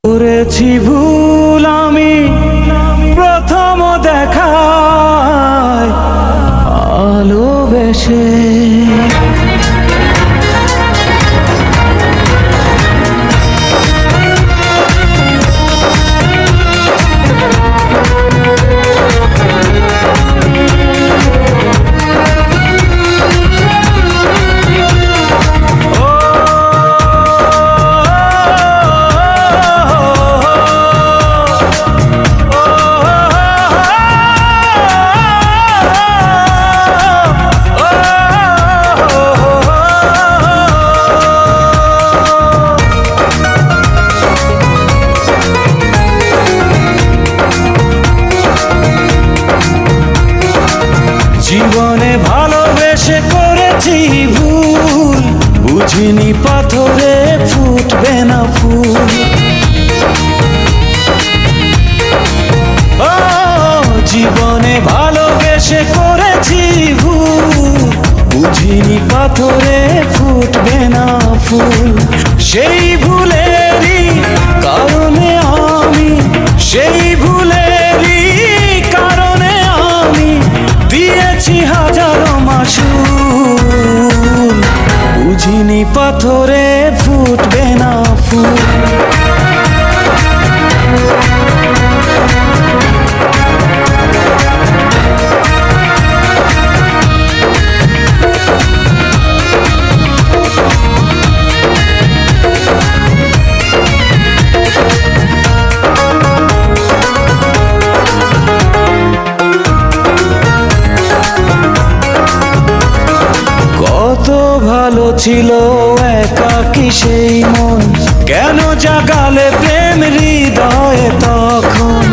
করেছি ভুল আমি প্রথম দেখায় ভালোবেসে, জীবনে ভালোবেসে করেছি ভুল, বুঝিনি পাথরে ফুটবে না ফুল। ও জীবনে ভালোবেসে করেছি ভুল, বুঝিনি পাথরে ফুটবে না ফুল। সেই ভুলেরই কারণে আমি, সেই ভুলেরই কারণে আমি দিয়েছি হাজারো মাসুল, বুঝিনি পাথরে ফুটবে না ফুল। কত ভালো ছিল একাকী সেই মন, কেন জাগালে প্রেম হৃদয়ে তখন।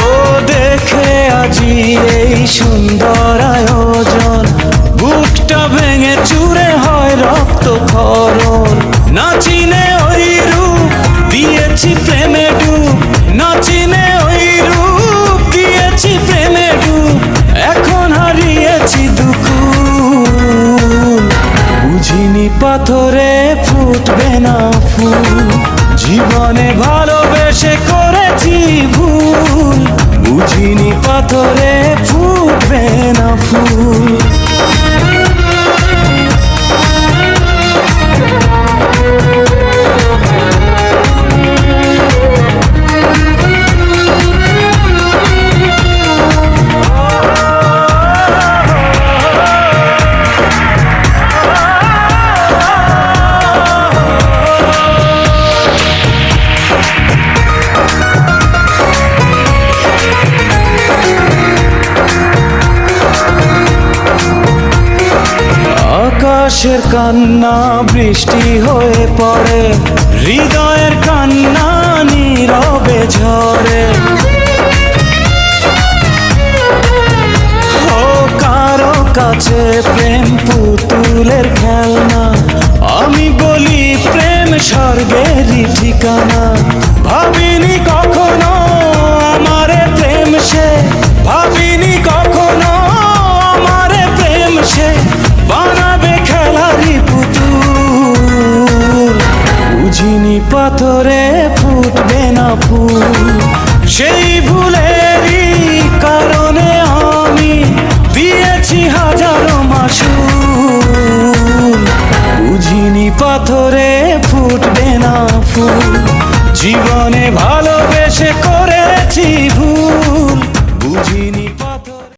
ও দেখে আজি এই সুন্দর আয়োজন, বুকটা ভেঙে চুরে হয় রক্ত খরণ। না চিনে ওই রূপ দিয়েছি প্রেমে ডুব, না চিনে ওই রূপ দিয়েছি প্রেমে ডুব। এখন হারিয়েছি দুকুল, বুঝিনি পাথরে ফুটবে না ফুল। জীবনে ভালোবেসে করেছি ভুল, বুঝিনি পাথরে ফুটবে না ফুল। আকাশের কান্না বৃষ্টি হয়ে পড়ে, হৃদয়ের কান্না নীরবে ঝরে। ও কারো কাছে প্রেম পুতুলের খেলনা, আমি বলি প্রেম স্বর্গেরই ঠিকানা। ভাবিনি কখনো আমারে প্রেম সে, ভাবিনি কখনো আমারে প্রেম সে বানাবে খেলারি পুতুল, বুঝিনি পাথরে ফুটবে না ফুল। সেই ভুলেরই কারণে আমি দিয়েছি হাজারো মাসুল, বুঝিনি পাথরে ফুটবে না ফুল। জীবনে